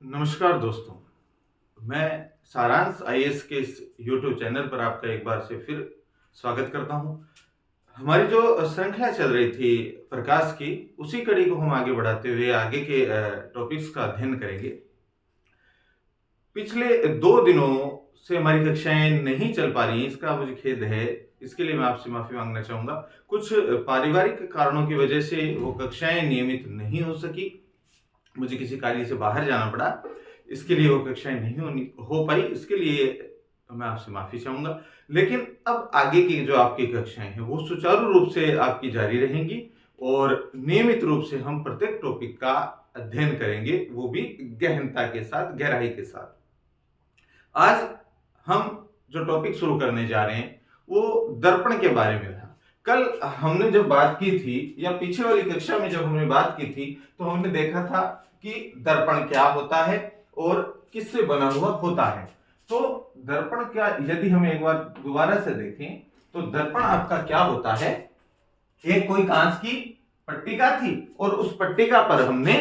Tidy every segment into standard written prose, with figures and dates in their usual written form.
नमस्कार दोस्तों, मैं सारांश आईएएस के इस यूट्यूब चैनल पर आपका एक बार से फिर स्वागत करता हूं। हमारी जो श्रृंखला चल रही थी प्रकाश की, उसी कड़ी को हम आगे बढ़ाते हुए आगे के टॉपिक्स का अध्ययन करेंगे। पिछले 2 दिनों से हमारी कक्षाएं नहीं चल पा रही हैं, इसका मुझे खेद है। इसके लिए मैं आपसे माफ़ी मांगना चाहूँगा। कुछ पारिवारिक कारणों की वजह से वो कक्षाएं नियमित नहीं हो सकी। मुझे किसी कार्य से बाहर जाना पड़ा, इसके लिए वो कक्षाएं नहीं हो पाई। इसके लिए मैं आपसे माफ़ी चाहूँगा। लेकिन अब आगे की जो आपकी कक्षाएं हैं वो सुचारू रूप से आपकी जारी रहेंगी और नियमित रूप से हम प्रत्येक टॉपिक का अध्ययन करेंगे, वो भी गहनता के साथ, गहराई के साथ। आज हम जो टॉपिक शुरू करने जा रहे हैं वो दर्पण के बारे में रहा। कल हमने जब बात की थी, या पीछे वाली कक्षा में जब हमने बात की थी, तो हमने देखा था कि दर्पण क्या होता है और किससे बना हुआ होता है। तो दर्पण क्या, यदि हम एक बार दोबारा से देखें तो दर्पण आपका क्या होता है। एक कोई कांच की पट्टिका थी और उस पट्टिका पर हमने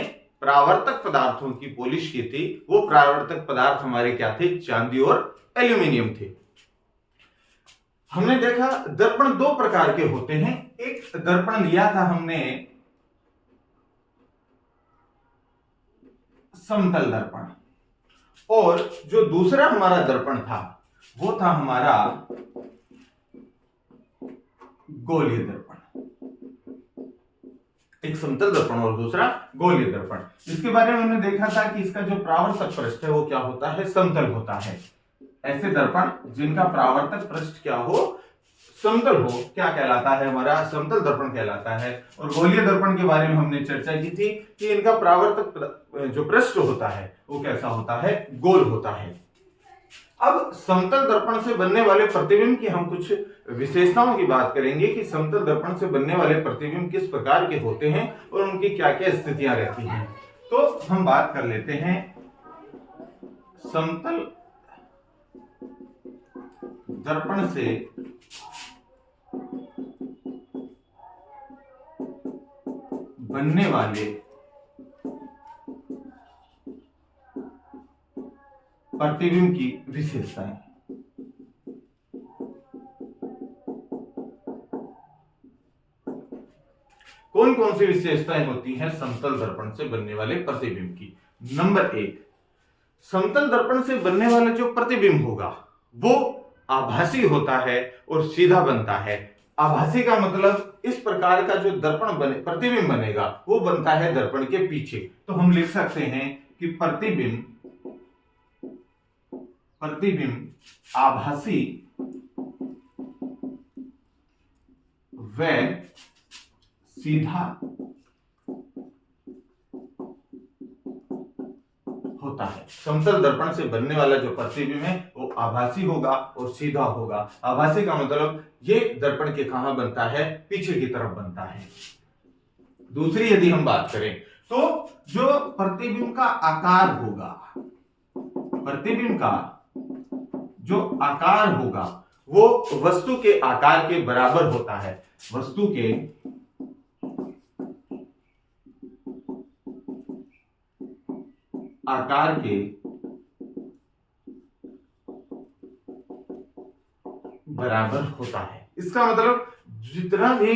परावर्तक पदार्थों की पॉलिश की थी। वो परावर्तक पदार्थ हमारे क्या थे? चांदी और एल्यूमिनियम थे। हमने देखा दर्पण 2 प्रकार के होते हैं। एक दर्पण लिया था हमने समतल दर्पण, और जो दूसरा हमारा दर्पण था वो था हमारा गोलीय दर्पण। एक समतल दर्पण और दूसरा गोलीय दर्पण। इसके बारे में हमने देखा था कि इसका जो परावर्तक पृष्ठ है वो क्या होता है? समतल होता है। ऐसे दर्पण जिनका परावर्तक पृष्ठ क्या हो? समतल हो, क्या कहलाता है? हमारा समतल दर्पण कहलाता है। और गोलीय दर्पण के बारे में हमने चर्चा की थी कि इनका परावर्तक जो पृष्ठ होता है वो कैसा होता है? गोल होता है। अब समतल दर्पण से बनने वाले प्रतिबिंब की हम कुछ विशेषताओं की बात करेंगे कि समतल दर्पण से बनने वाले प्रतिबिंब किस प्रकार के होते हैं और उनकी क्या क्या स्थितियां रहती हैं। तो हम बात कर लेते हैं समतल दर्पण से बनने वाले प्रतिबिंब की विशेषताएं। कौन कौन सी विशेषताएं होती हैं समतल दर्पण से बनने वाले प्रतिबिंब की? नंबर 1, समतल दर्पण से बनने वाला जो प्रतिबिंब होगा वो आभासी होता है और सीधा बनता है। आभासी का मतलब इस प्रकार का जो दर्पण बने, प्रतिबिंब बनेगा वो बनता है दर्पण के पीछे। तो हम लिख सकते हैं कि प्रतिबिंब आभासी व सीधा होता है। समतल दर्पण से बनने वाला जो प्रतिबिंब है वो आभासी होगा और सीधा होगा। आभासी का मतलब ये दर्पण के कहां बनता है? पीछे की तरफ बनता है। दूसरी यदि हम बात करें तो जो प्रतिबिंब का आकार होगा, प्रतिबिंब का जो आकार होगा वो वस्तु के आकार के बराबर होता है। वस्तु के आकार के बराबर होता है। इसका मतलब जितना भी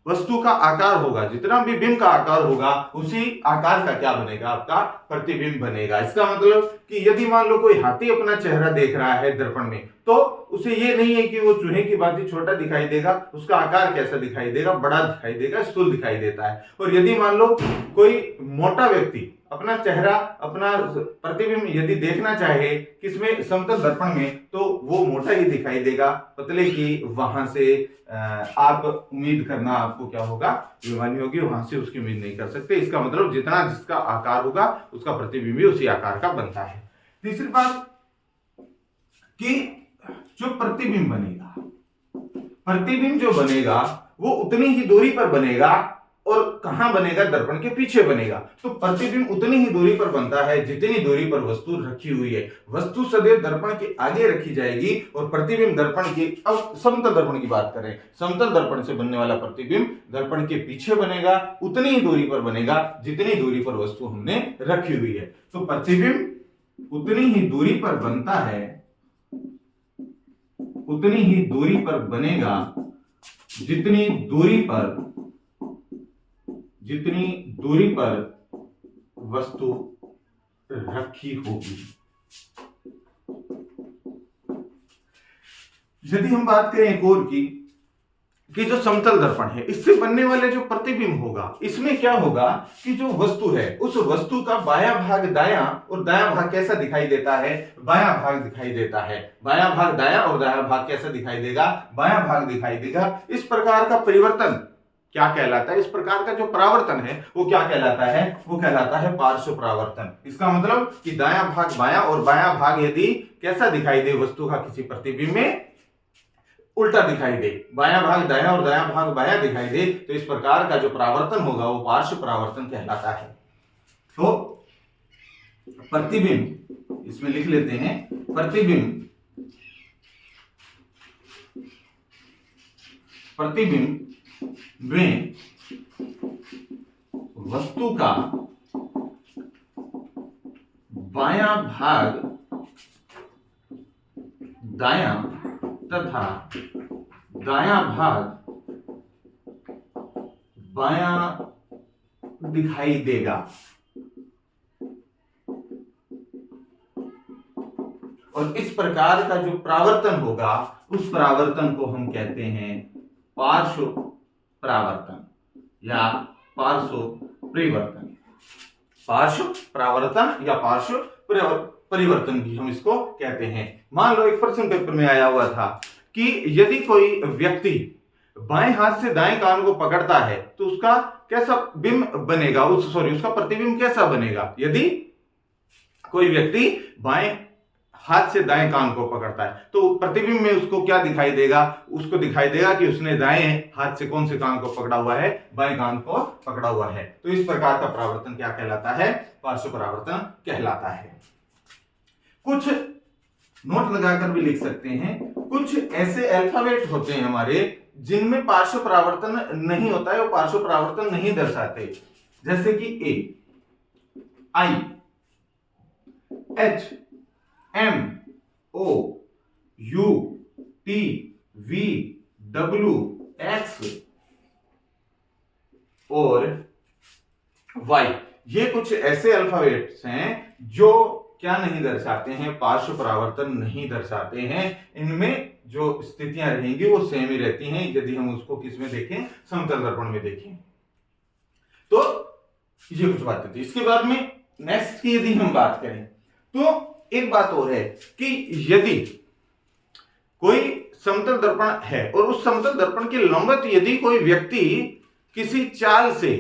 वस्तु का आकार होगा, जितना भी बिंब का आकार होगा, उसी आकार का क्या बनेगा? आपका प्रतिबिंब बनेगा। इसका मतलब कि यदि मान लो कोई हाथी अपना चेहरा देख रहा है दर्पण में, तो उसे ये नहीं है कि वो चूहे की भांति छोटा दिखाई देगा। उसका आकार कैसा दिखाई देगा? बड़ा दिखाई देगा, स्थूल दिखाई देता है। और यदि मान लो कोई मोटा व्यक्ति अपना चेहरा, अपना प्रतिबिंब यदि देखना चाहे किसमें? समतल दर्पण में, तो वो मोटा ही दिखाई देगा, पतले की वहां से आप उम्मीद करना आपको क्या होगा? बेईमानी होगी, वहां से उसकी उम्मीद नहीं कर सकते। इसका मतलब जितना जिसका आकार होगा उसका प्रतिबिंब भी उसी आकार का बनता है। तीसरी बात कि जो प्रतिबिंब बनेगा, प्रतिबिंब जो बनेगा वो उतनी ही दूरी पर बनेगा और कहां बनेगा, दर्पण के पीछे बनेगा। तो प्रतिबिंब उतनी ही दूरी पर बनता है जितनी दूरी पर वस्तु रखी हुई है। वस्तु सदैव दर्पण के आगे रखी जाएगी और प्रतिबिंब दर्पण के, अब समतल दर्पण की बात करें, समतल दर्पण से बनने वाला प्रतिबिंब दर्पण के पीछे बनेगा, उतनी ही दूरी पर बनेगा जितनी दूरी पर वस्तु हमने रखी हुई है। तो प्रतिबिंब उतनी ही दूरी पर बनता है, उतनी ही दूरी पर बनेगा जितनी दूरी पर वस्तु रखी होगी। यदि हम बात करें एक और की, कि जो समतल दर्पण है इससे बनने वाले जो प्रतिबिंब होगा, इसमें क्या होगा कि जो वस्तु है उस वस्तु का बायां भाग दायां और दायां भाग कैसा दिखाई देता है, बायां भाग दिखाई देता है। बायां भाग दायां और दायां भाग कैसा दिखाई देगा, बायां भाग दिखाई देगा। इस प्रकार का परिवर्तन क्या कहलाता है, इस प्रकार का जो परावर्तन है वो क्या कहलाता है, वो कहलाता है पार्श्व परावर्तन। इसका मतलब कि दायां भाग बायां और बायां भाग यदि कैसा दिखाई दे वस्तु का किसी प्रतिबिंब में, उल्टा दिखाई दे, बायां भाग दायां और दायां भाग बायां दिखाई दे, तो इस प्रकार का जो परावर्तन होगा वो पार्श्व परावर्तन कहलाता है। तो प्रतिबिंब इसमें लिख लेते हैं, प्रतिबिंब में वस्तु का बायां भाग दायां तथा दायां भाग बायां दिखाई देगा। और इस प्रकार का जो परावर्तन होगा उस परावर्तन को हम कहते हैं पार्श्व परावर्तन या पार्श्व परिवर्तन। पार्श्व परावर्तन या पार्श्व परिवर्तन भी हम इसको कहते हैं। मान लो एक प्रश्न पेपर में आया हुआ था कि यदि कोई व्यक्ति बाएं हाथ से दाएं कान को पकड़ता है तो उसका कैसा बिंब बनेगा, उसका प्रतिबिंब कैसा बनेगा। यदि कोई व्यक्ति बाएं हाथ से दाएं कान को पकड़ता है तो प्रतिबिंब में उसको क्या दिखाई देगा, उसको दिखाई देगा कि उसने दाएं हाथ से कौन से कान को पकड़ा हुआ है, बाएं कान को पकड़ा हुआ है। तो इस प्रकार का परावर्तन क्या कहलाता है, पार्श्व परावर्तन कहलाता है। कुछ नोट लगाकर भी लिख सकते हैं, कुछ ऐसे अल्फाबेट होते हैं हमारे जिनमें पार्श्व परावर्तन नहीं होता है, वो पार्श्व परावर्तन नहीं दर्शाते। जैसे कि A, I, H, M, O, U, T, V, W, X और वाई। ये कुछ ऐसे अल्फाबेट्स हैं जो क्या नहीं दर्शाते हैं, पार्श्व परावर्तन नहीं दर्शाते हैं। इनमें जो स्थितियां रहेंगी वो सेम ही रहती हैं यदि हम उसको किस में देखें, समतल दर्पण में देखें। तो ये कुछ बातें थी। इसके बाद में नेक्स्ट की यदि हम बात करें तो एक बात और है कि यदि कोई समतल दर्पण है और उस समतल दर्पण के लंबवत यदि कोई व्यक्ति किसी चाल से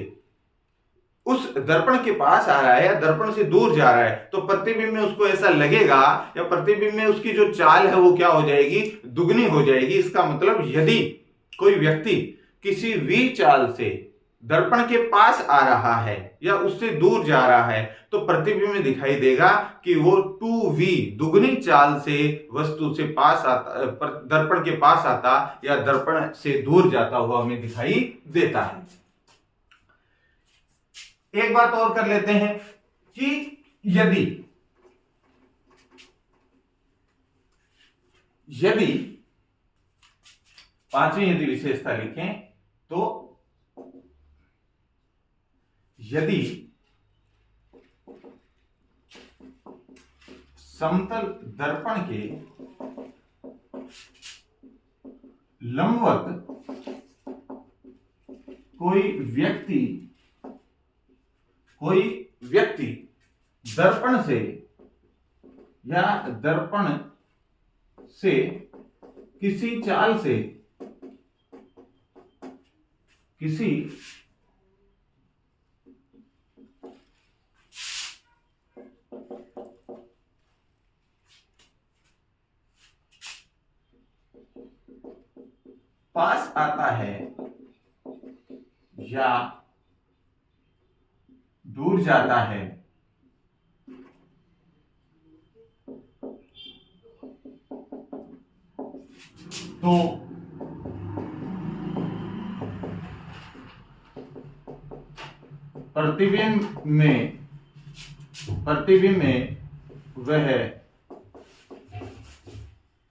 उस दर्पण के पास आ रहा है या दर्पण से दूर जा रहा है तो प्रतिबिंब में उसको ऐसा लगेगा या प्रतिबिंब में उसकी जो चाल है वो क्या हो जाएगी, दुगनी हो जाएगी। इसका मतलब यदि कोई व्यक्ति किसी वी चाल से दर्पण के पास आ रहा है या उससे दूर जा रहा है तो प्रतिबिंब में दिखाई देगा कि वो 2v दुगनी चाल से वस्तु से पास आता, दर्पण के पास आता या दर्पण से दूर जाता हुआ हमें दिखाई देता है। एक बात और कर लेते हैं कि यदि पांचवी यदि विशेषता लिखें तो यदि समतल दर्पण के लंबवत कोई व्यक्ति दर्पण से या दर्पण से किसी चाल से किसी पास आता है या दूर जाता है तो प्रतिबिंब में वह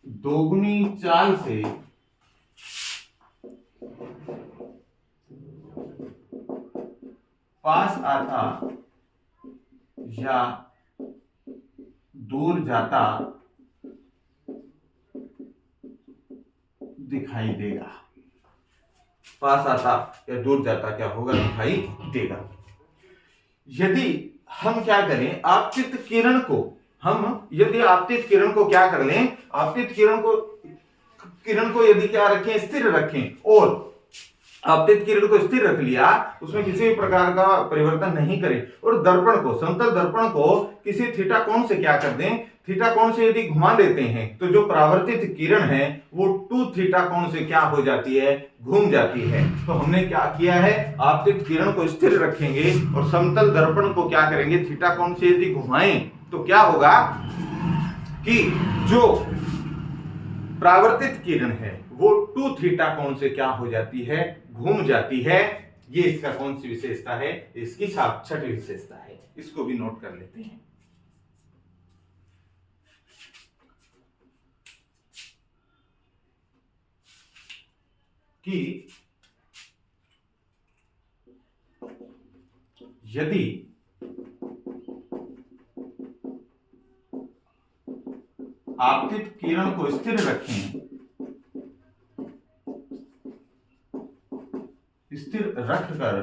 दोगुनी चाल से पास आता या दूर जाता दिखाई देगा। पास आता या दूर जाता क्या होगा, दिखाई देगा। यदि हम क्या करें, आपतित किरण को यदि आपतित किरण को क्या कर लें, आपतित किरण को यदि क्या रखें, स्थिर रखें, और आपतित किरण को स्थिर रख लिया, उसमें किसी भी प्रकार का परिवर्तन नहीं करें, और दर्पण को, समतल दर्पण को किसी थीटा कोण से क्या कर दें, थीटा कोण से यदि घुमा देते हैं, तो जो परावर्तित किरण है वो 2 थीटा कोण से क्या हो जाती है, घूम जाती है। तो हमने क्या किया है, आपतित किरण को स्थिर रखेंगे और समतल दर्पण को क्या करेंगे, थीटा कोण से यदि घुमाएं तो क्या होगा कि जो परावर्तित किरण है वो 2 थीटा कोण से क्या हो जाती है, घूम जाती है। ये इसका कौन सी विशेषता है, इसकी छठी विशेषता है। इसको भी नोट कर लेते हैं कि यदि आपतित किरण को स्थिर रखें, स्थिर रखकर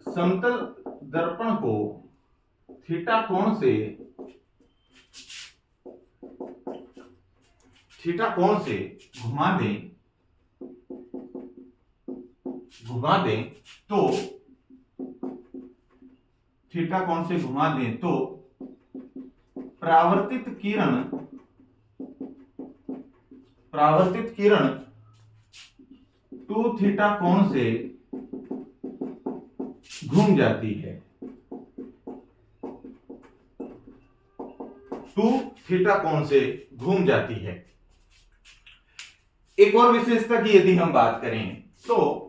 समतल दर्पण को थीटा कोण से घुमा दें तो थीटा कोण से घुमा दें तो परावर्तित किरण 2 थीटा कोण से घूम जाती है, 2 थीटा कोण से घूम जाती है। एक और विशेषता की यदि हम बात करें तो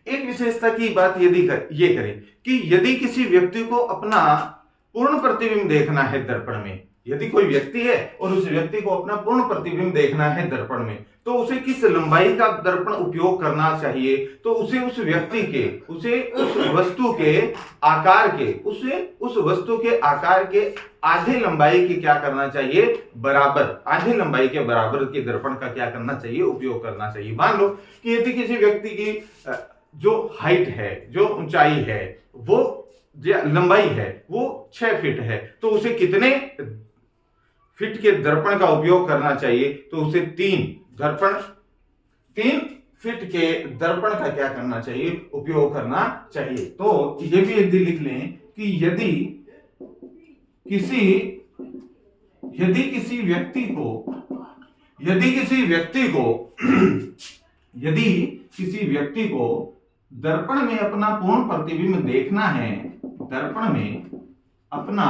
एक विशेषता की बात यदि ये करें कि यदि किसी व्यक्ति को अपना पूर्ण प्रतिबिंब देखना है दर्पण में, यदि कोई व्यक्ति है और उस व्यक्ति को अपना पूर्ण प्रतिबिंब देखना है दर्पण में, तो उसे किस लंबाई का दर्पण उपयोग करना चाहिए, तो उसे उस व्यक्ति के, उसे उस वस्तु के आकार के, उस वस्तु के आकार के आधे लंबाई के क्या करना चाहिए, बराबर, आधे लंबाई के बराबर के दर्पण का क्या करना चाहिए, उपयोग करना चाहिए। मान लो कि यदि किसी व्यक्ति की जो हाइट है, जो ऊंचाई है, वो लंबाई है वो 6 फीट है, तो उसे कितने फीट के दर्पण का उपयोग करना चाहिए, तो उसे 3 फीट के दर्पण का क्या करना चाहिए, उपयोग करना चाहिए। तो ये भी यदि लिख लें कि यदि किसी व्यक्ति को दर्पण में अपना पूर्ण प्रतिबिंब देखना है, दर्पण में अपना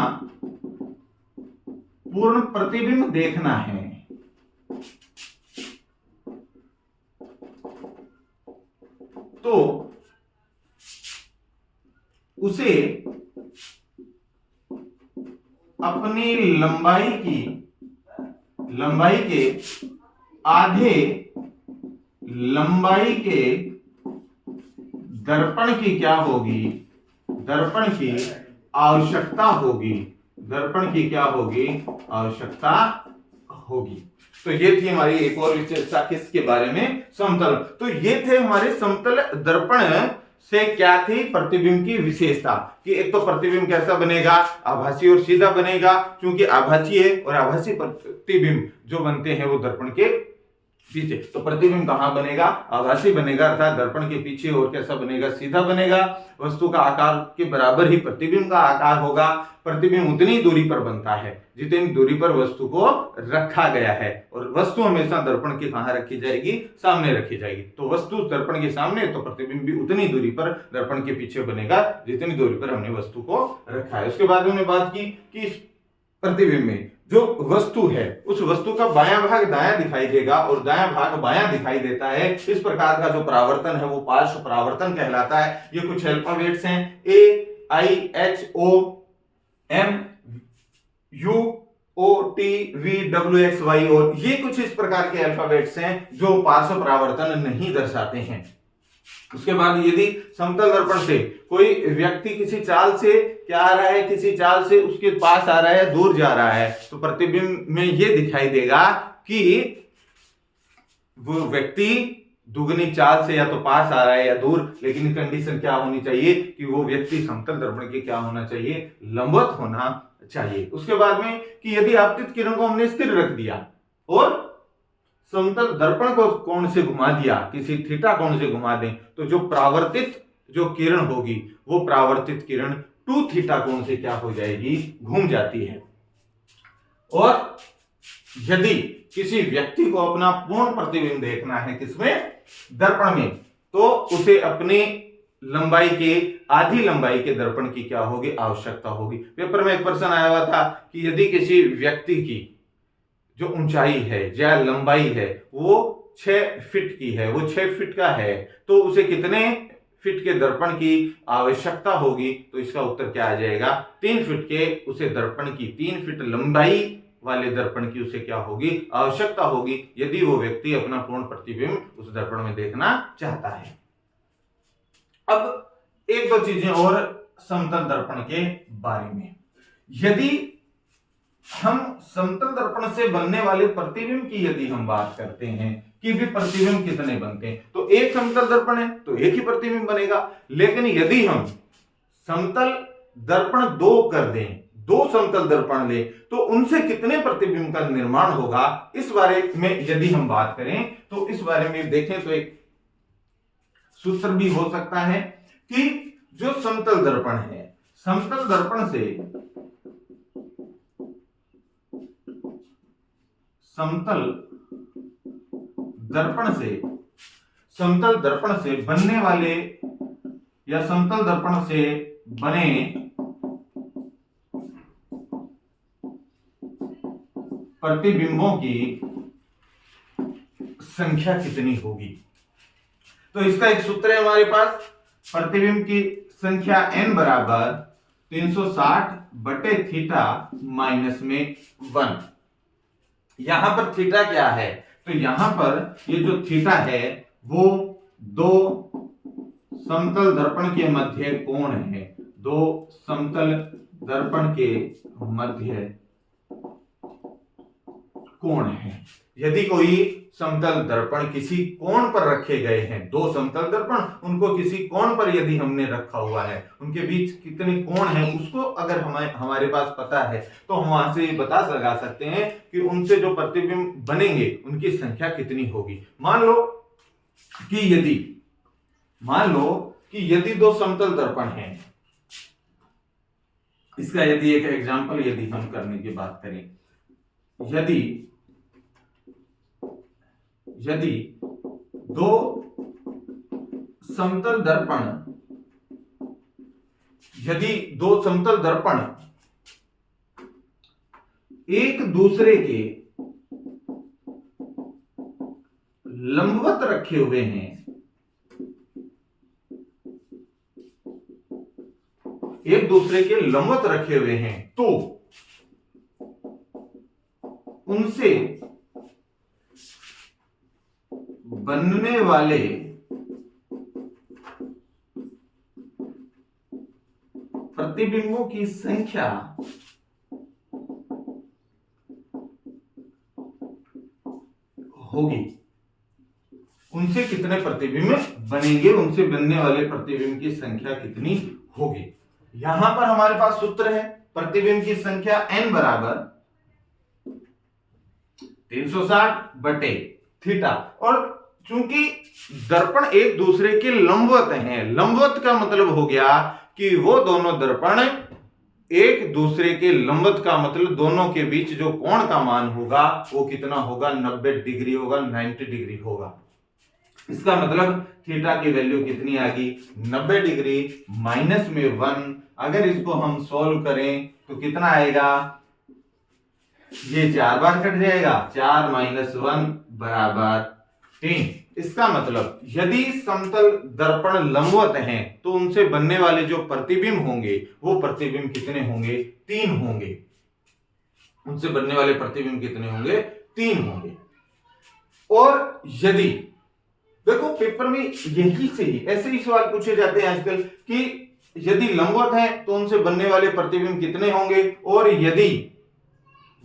पूर्ण प्रतिबिंब देखना है, तो उसे अपनी लंबाई के आधे लंबाई के दर्पण की क्या होगी, दर्पण की आवश्यकता होगी, दर्पण की क्या होगी, आवश्यकता होगी। तो ये थी हमारी एक और विशेषता किसके बारे में, समतल। तो ये थे हमारे समतल दर्पण से क्या थी, प्रतिबिंब की विशेषता कि एक तो प्रतिबिंब कैसा बनेगा, आभासी और सीधा बनेगा, क्योंकि आभासी है और आभासी प्रतिबिंब जो बनते हैं वो दर्पण के पीछे। तो प्रतिबिंब कहां बनेगा? आभासी बनेगा, अर्थात दर्पण के पीछे। और कैसा बनेगा? सीधा बनेगा। वस्तु का आकार के बराबर ही प्रतिबिंब का आकार होगा। प्रतिबिंब उतनी दूरी पर बनता है जितनी दूरी पर वस्तु को रखा गया है, और वस्तु हमेशा दर्पण के कहां रखी जाएगी? सामने रखी जाएगी। तो वस्तु दर्पण के सामने, तो प्रतिबिंब भी उतनी दूरी पर दर्पण के पीछे बनेगा जितनी दूरी पर हमने वस्तु को रखा है। उसके बाद हमने बात की कि इस प्रतिबिंब में जो वस्तु है उस वस्तु का बायां भाग दायां दिखाई देगा और दायां भाग बायां दिखाई देता है। इस प्रकार का जो परावर्तन है वो पार्श्व परावर्तन कहलाता है। ये कुछ अल्फाबेट्स हैं, A I H O M U O T V W X Y, और ये कुछ इस प्रकार के अल्फाबेट्स हैं जो पार्श्व परावर्तन नहीं दर्शाते हैं। उसके बाद यदि समतल दर्पण से कोई व्यक्ति किसी चाल से क्या आ रहा है, किसी चाल से उसके पास आ रहा है, दूर जा रहा है, तो प्रतिबिंब में यह दिखाई देगा कि वो व्यक्ति दुगनी चाल से या तो पास आ रहा है या दूर, लेकिन कंडीशन क्या होनी चाहिए कि वो व्यक्ति समतल दर्पण के क्या होना चाहिए? लंबवत होना चाहिए। उसके बाद में कि यदि आपतित किरण को हमने स्थिर रख दिया और समतल दर्पण को कोण से घुमा दिया, किसी थीटा कोण से घुमा दें, तो जो परावर्तित जो किरण होगी वो परावर्तित किरण 2 थीटा कोण से क्या हो जाएगी? घूम जाती है। और यदि किसी व्यक्ति को अपना पूर्ण प्रतिबिंब देखना है किसमें? दर्पण में, तो उसे अपने लंबाई के आधी लंबाई के दर्पण की क्या होगी? आवश्यकता होगी। पेपर में एक प्रश्न आया हुआ था कि यदि किसी व्यक्ति की जो ऊंचाई है या लंबाई है वो 6 फीट की है, वो 6 फीट का है, तो उसे कितने फीट के दर्पण की आवश्यकता होगी? तो इसका उत्तर क्या आ जाएगा? 3 फीट के उसे दर्पण की, 3 फीट लंबाई वाले दर्पण की उसे क्या होगी? आवश्यकता होगी, यदि वो व्यक्ति अपना पूर्ण प्रतिबिंब उस दर्पण में देखना चाहता है। अब एक दो चीजें और समतल दर्पण के बारे में। यदि हम समतल दर्पण से बनने वाले प्रतिबिंब की यदि हम बात करते हैं कि भी प्रतिबिंब कितने बनते हैं, तो एक समतल दर्पण है तो एक ही प्रतिबिंब बनेगा। लेकिन यदि हम समतल दर्पण 2 कर दें, 2 समतल दर्पण लें, तो उनसे कितने प्रतिबिंब का निर्माण होगा, इस बारे में यदि हम बात करें तो इस बारे में देखें तो एक सूत्र भी हो सकता है कि जो समतल दर्पण है, समतल दर्पण से समतल दर्पण से बनने वाले या समतल दर्पण से बने प्रतिबिंबों की संख्या कितनी होगी? तो इसका एक सूत्र है हमारे पास, प्रतिबिंब की संख्या n बराबर 360 बटे थीटा माइनस में 1। यहां पर थीटा क्या है? तो यहां पर ये जो थीटा है वो 2 समतल दर्पण के मध्य कोण है, 2 समतल दर्पण के मध्य कोण है। यदि कोई समतल दर्पण किसी कोण पर रखे गए हैं, 2 समतल दर्पण, उनको किसी कोण पर यदि हमने रखा हुआ है, उनके बीच कितने कोण हैं उसको अगर हमारे पास पता है तो हम वहां से बता लगा सकते हैं कि उनसे जो प्रतिबिंब बनेंगे उनकी संख्या कितनी होगी। मान लो कि यदि 2 समतल दर्पण हैं, इसका यदि एक एग्जांपल यदि हम करने की बात करें, यदि 2 समतल दर्पण एक दूसरे के लंबवत रखे हुए हैं, तो उनसे बनने वाले प्रतिबिंबों की संख्या होगी। उनसे कितने प्रतिबिंब बनेंगे, उनसे बनने वाले प्रतिबिंब की संख्या कितनी होगी। यहां पर हमारे पास सूत्र है, प्रतिबिंब की संख्या n बराबर 360 बटे थीटा। और चूंकि दर्पण एक दूसरे के लंबवत हैं, लंबवत का मतलब हो गया कि वो दोनों दर्पण एक दूसरे के लंबवत का मतलब दोनों के बीच जो कोण का मान होगा वो कितना होगा, 90 डिग्री होगा, 90 डिग्री होगा। इसका मतलब थीटा की वैल्यू कितनी आ गई, 90 डिग्री माइनस में 1। अगर इसको हम सॉल्व करें तो कितना आएगा, ये 4 बार कट जाएगा, 4 माइनस 1 बराबर 3। इसका मतलब यदि समतल दर्पण लंबवत हैं तो उनसे बनने वाले जो प्रतिबिंब होंगे वो प्रतिबिंब कितने होंगे, 3 होंगे। उनसे बनने वाले प्रतिबिंब कितने होंगे, 3 होंगे। और यदि देखो पेपर में यही से ही ऐसे ही सवाल पूछे जाते हैं आजकल कि यदि लंबवत है तो उनसे बनने वाले प्रतिबिंब कितने होंगे, और यदि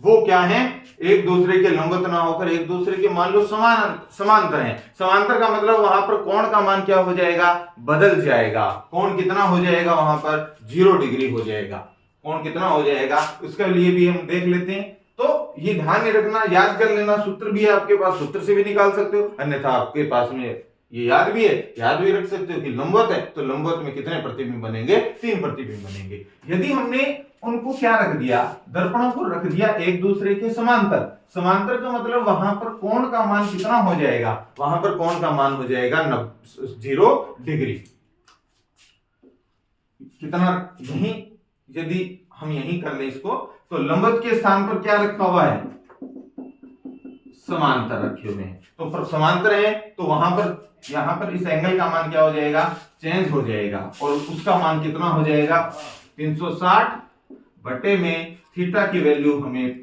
वो क्या है, एक दूसरे के लंबवत ना होकर एक दूसरे के मान लो समांतर हैं। समांतर का मतलब वहां पर कोण का मान क्या हो जाएगा, बदल जाएगा। कोण कितना हो जाएगा, वहां पर 0 डिग्री हो जाएगा। कोण कितना हो जाएगा उसके लिए भी हम देख लेते हैं। तो ये ध्यान नहीं रखना, याद कर लेना, सूत्र भी है आपके पास, सूत्र से भी निकाल सकते हो, अन्यथा आपके पास में ये याद भी है, याद भी रख सकते हो कि लंबवत है तो लंबवत में कितने प्रतिबिंब बनेंगे, 3 प्रतिबिंब बनेंगे। यदि हमने उनको क्या रख दिया, दर्पणों को रख दिया एक दूसरे के समांतर, समांतर का मतलब वहां पर कोण का मान कितना हो जाएगा, वहां पर कोण का मान हो जाएगा 0 डिग्री। कितना, यही यदि हम यही कर ले इसको तो लंबवत के स्थान पर क्या रखा हुआ है, समांतर रखे हुए हैं। तो समांतर है तो वहां पर यहां पर इस एंगल का मान क्या हो जाएगा, चेंज हो जाएगा, और उसका मान कितना हो जाएगा 360 बटे में थीटा की वैल्यू हमें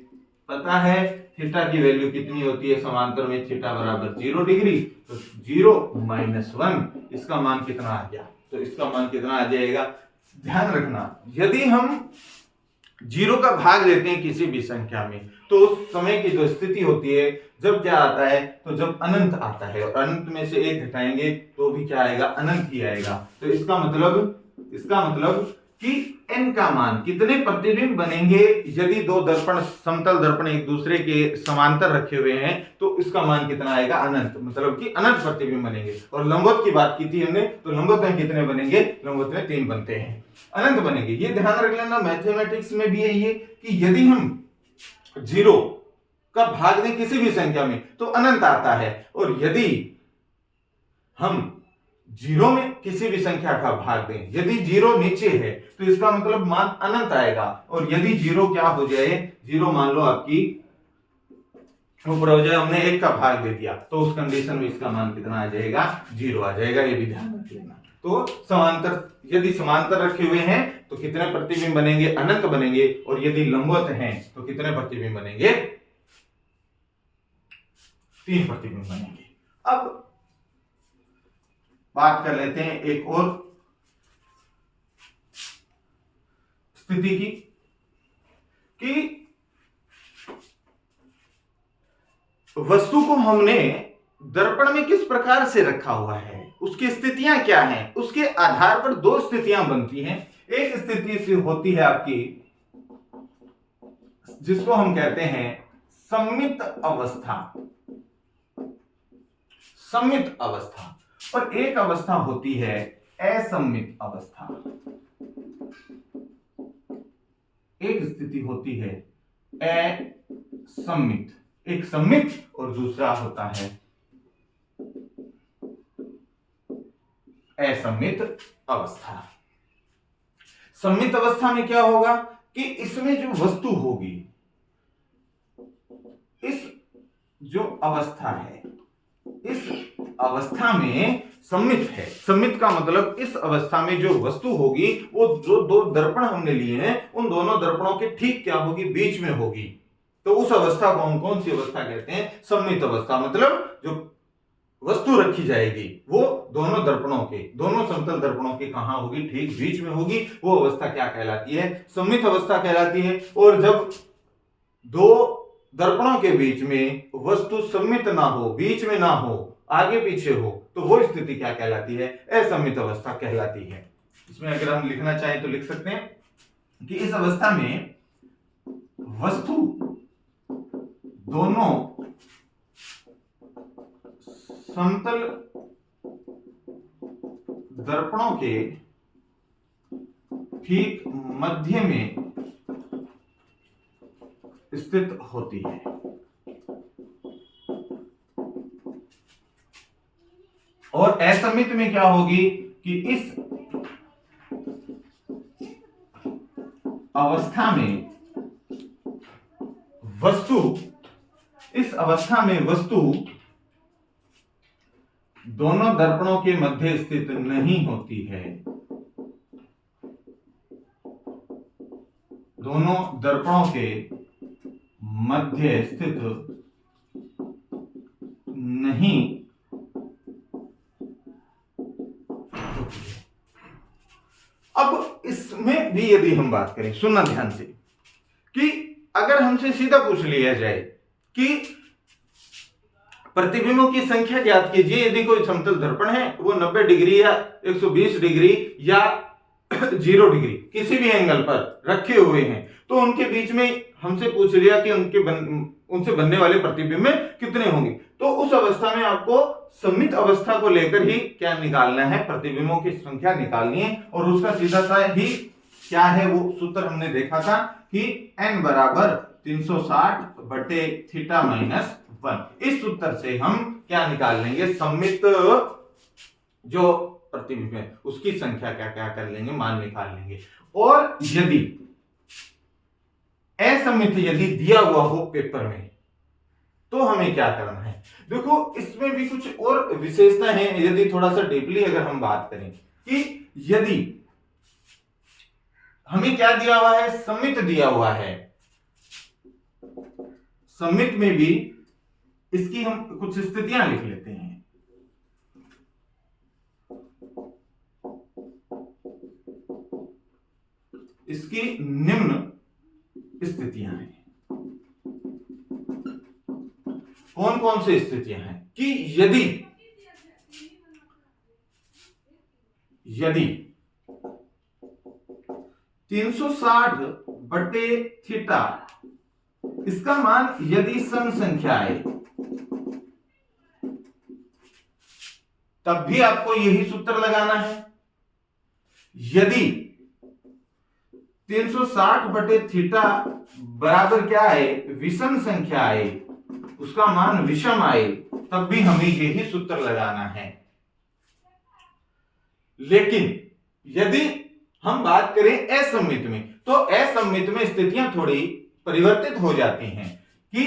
पता है, थीटा की वैल्यू कितनी होती है समांतर में, थीटा बराबर 0 डिग्री, तो 0 माइनस 1 इसका मान कितना आ गया, तो इसका मान कितना आ जाएगा। ध्यान रखना यदि हम 0 का भाग देते हैं किसी भी संख्या में तो उस समय की जो स्थिति होती है जब क्या आता है, तो जब अनंत आता है, और अनंत में से एक घटाएंगे तो भी क्या आएगा, अनंत ही आएगा। तो इसका मतलब कि n का मान कितने प्रतिबिंब बनेंगे, यदि दो दर्पण समतल दर्पण एक दूसरे के समांतर रखे हुए हैं तो इसका मान कितना आएगा, अनंत, मतलब कि अनंत प्रतिबिंब बनेंगे। और लंबवत की बात की थी हमने, तो लंबवत में कितने बनेंगे, लंबवत में 3 बनते हैं, अनंत बनेंगे। ये ध्यान रख लेना, मैथमेटिक्स में भी है ये कि यदि हम 0 का भाग दें किसी भी संख्या में तो अनंत आता है, और यदि हम 0 में किसी भी संख्या का भाग दें, यदि 0 नीचे है तो इसका मतलब मान अनंत आएगा, और यदि 0 क्या हो जाए, 0 मान लो आपकी ऊपर हो जाए, हमने 1 का भाग दे दिया तो उस कंडीशन में इसका मान कितना आ जाएगा, 0 आ जाएगा। ये भी ध्यान रख लेना। तो समांतर, यदि समांतर रखे हुए हैं तो कितने प्रतिबिंब बनेंगे, अनंत बनेंगे, और यदि लंबवत हैं तो कितने प्रतिबिंब बनेंगे, 3 प्रतिबिंब बनेंगे। अब बात कर लेते हैं एक और स्थिति की कि वस्तु को हमने दर्पण में किस प्रकार से रखा हुआ है, उसकी स्थितियां क्या हैं, उसके आधार पर 2 स्थितियां बनती हैं। एक स्थिति होती है आपकी जिसको हम कहते हैं सम्मित अवस्था, सम्मित अवस्था, और एक अवस्था होती है असम्मित अवस्था। एक स्थिति होती है असम्मित, एक सम्मित और दूसरा होता है असम्मित अवस्था। सम्मित अवस्था में क्या होगा कि इसमें जो वस्तु होगी, इस जो अवस्था है, इस अवस्था में सम्मित है। सम्मित का मतलब इस अवस्था में जो वस्तु होगी वो जो 2 दर्पण हमने लिए हैं उन दोनों दर्पणों के ठीक क्या होगी, बीच में होगी। तो उस अवस्था को हम कौन सी अवस्था कहते हैं, सम्मित अवस्था। मतलब जो वस्तु रखी जाएगी वो दोनों दर्पणों के, दोनों समतल दर्पणों के कहां होगी, ठीक बीच में होगी। वो अवस्था क्या कहलाती है, सम्मित अवस्था कहलाती है। और जब 2 दर्पणों के बीच में वस्तु सम्मित ना हो, बीच में ना हो, आगे पीछे हो, तो वो स्थिति क्या कहलाती है, असम्मित अवस्था कहलाती है। इसमें अगर हम लिखना चाहें तो लिख सकते हैं कि इस अवस्था में वस्तु दोनों समतल दर्पणों के ठीक मध्य में स्थित होती है। और असममित में क्या होगी कि इस अवस्था में वस्तु दोनों दर्पणों के मध्य स्थित नहीं होती है। दोनों दर्पणों के मध्य स्थित नहीं होती है। अब इसमें भी यदि हम बात करें, सुनना ध्यान से, कि अगर हमसे सीधा पूछ लिया जाए कि प्रतिबिंबों की संख्या ज्ञात कीजिए, यदि कोई समतल दर्पण है वो 90 डिग्री या 120 डिग्री या 0 डिग्री किसी भी एंगल पर रखे हुए हैं, तो उनके बीच में हमसे पूछ लिया कि उनसे बनने वाले प्रतिबिंब कितने होंगे, तो उस अवस्था में आपको सममित अवस्था को लेकर ही क्या निकालना है, प्रतिबिंबों की संख्या निकालनी है। और उसका सीधा सा ही क्या है वो सूत्र हमने देखा था कि n बराबर 360 बटे थीटा माइनस 1। इस सूत्र से हम क्या निकाल लेंगे, सममित जो प्रतिबिंब है उसकी संख्या क्या क्या कर लेंगे, मान निकाल लेंगे। और यदि असममित यदि दिया हुआ हो पेपर में, तो हमें क्या करना है। देखो इसमें भी कुछ और विशेषता है, यदि थोड़ा सा डीपली अगर हम बात करें कि यदि हमें क्या दिया हुआ है, सममित दिया हुआ है, सममित में भी इसकी हम कुछ स्थितियां लिख लेते हैं। इसकी निम्न स्थितियां हैं। कौन कौन सी स्थितियां हैं कि यदि 360 बटे थीटा इसका मान यदि सम संख्या है, तब भी आपको यही सूत्र लगाना है। यदि 360 बटे थीटा बराबर क्या है, विषम संख्या है, उसका मान विषम आए, तब भी हमें यही सूत्र लगाना है। लेकिन यदि हम बात करें असममित में, तो असममित में स्थितियां थोड़ी परिवर्तित हो जाती हैं कि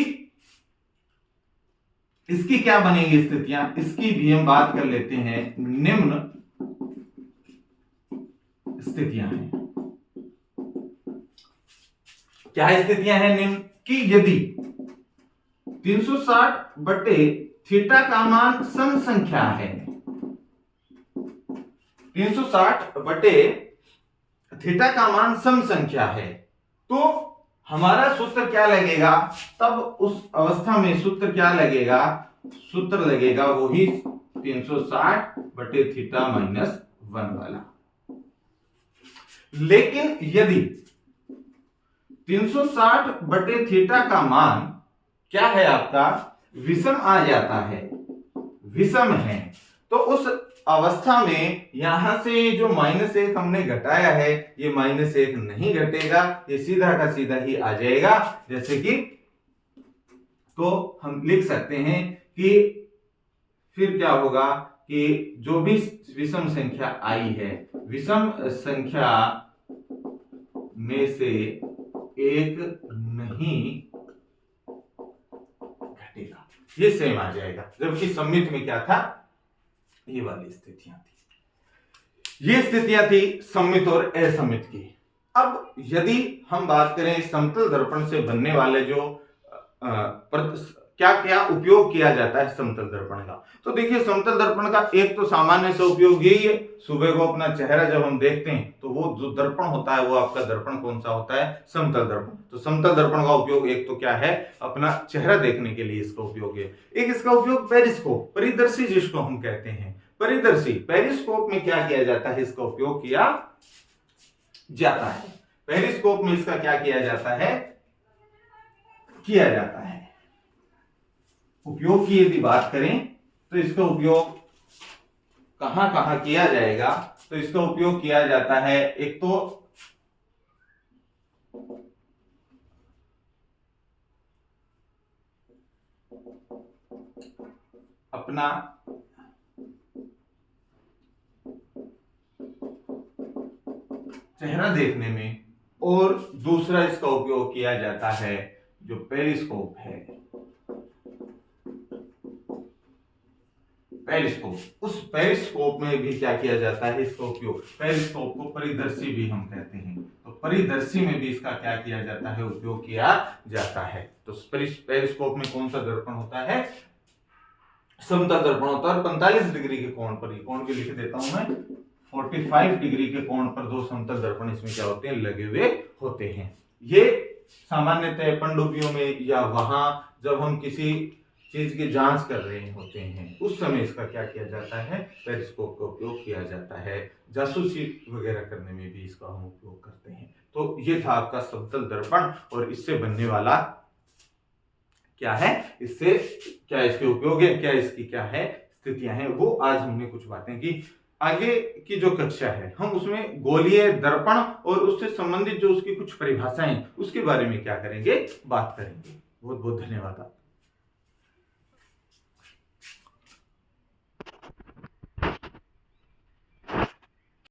इसकी क्या बनेगी स्थितियां, इसकी भी हम बात कर लेते हैं। निम्न स्थितियां हैं। क्या स्थितियां हैं निम्न, कि यदि 360 बटे थीटा का मान सम संख्या है, 360 बटे थीटा का मान सम संख्या है, तो हमारा सूत्र क्या लगेगा, तब उस अवस्था में सूत्र क्या लगेगा, सूत्र लगेगा वही 360 बटे थीटा माइनस 1 वाला। लेकिन यदि 360 बटे थीटा का मान क्या है आपका, विषम आ जाता है, विषम है, तो उस अवस्था में यहां से जो -1 हमने घटाया है, ये -1 नहीं घटेगा, ये सीधा का सीधा ही आ जाएगा। जैसे कि तो हम लिख सकते हैं कि फिर क्या होगा कि जो भी विषम संख्या आई है, विषम संख्या में से एक नहीं घटेगा, ये सेम आ जाएगा। जबकि सममित में क्या था, ये वाली स्थितियां थी। ये स्थितियां थी सममित और असममित की। अब यदि हम बात करें समतल दर्पण से बनने वाले जो क्या क्या उपयोग किया जाता है समतल दर्पण का, तो देखिए समतल दर्पण का एक तो सामान्य से उपयोग यही है, सुबह को अपना चेहरा जब हम देखते हैं तो वो जो दर्पण होता है वो आपका दर्पण कौन सा होता है, समतल दर्पण। तो समतल दर्पण का उपयोग एक तो क्या है, अपना चेहरा देखने के लिए इसका उपयोग है। एक इसका उपयोग पेरिस्कोप, परिदर्शी जिसको हम कहते हैं, परिदर्शी पेरिस्कोप में क्या किया जाता है, इसका उपयोग किया जाता है। पेरिस्कोप में इसका क्या किया जाता है, उपयोग की यदि बात करें तो इसका उपयोग कहां कहां किया जाएगा? तो इसका उपयोग किया जाता है एक तो अपना चेहरा देखने में, और दूसरा इसका उपयोग किया जाता है जो पेरिस्कोप है, पेरिस्कोप। उस पेरिस्कोप में भी क्या किया जाता है इसका उपयोग? पेरिस्कोप को परिदर्शी भी हम कहते हैं, तो परिदर्शी में भी इसका क्या किया जाता है? उपयोग किया जाता है। तो पेरिस्कोप में कौन सा दर्पण होता है? समतल दर्पण होता है, और 45 डिग्री के कोण पर, कोण भी लिख देता हूं मैं, 45 डिग्री के कोण पर दो समतल दर्पण इसमें क्या होते हैं? लगे हुए होते हैं। ये सामान्यतः पनडुब्बियों में या वहां जब हम किसी चीज की जांच कर रहे होते हैं उस समय इसका क्या किया जाता है? पेरिस्कोप का उपयोग किया जाता है। जासूसी वगैरह करने में भी इसका हम उपयोग करते हैं। तो ये था आपका समतल दर्पण, और इससे बनने वाला क्या है, इससे क्या इसके उपयोग है, क्या इसकी क्या है स्थितियां हैं, वो आज हमने कुछ बातें की। आगे की जो कक्षा है हम उसमें गोलीय दर्पण और उससे संबंधित जो उसकी कुछ परिभाषाएं उसके बारे में क्या करेंगे? बात करेंगे। बहुत बहुत धन्यवाद।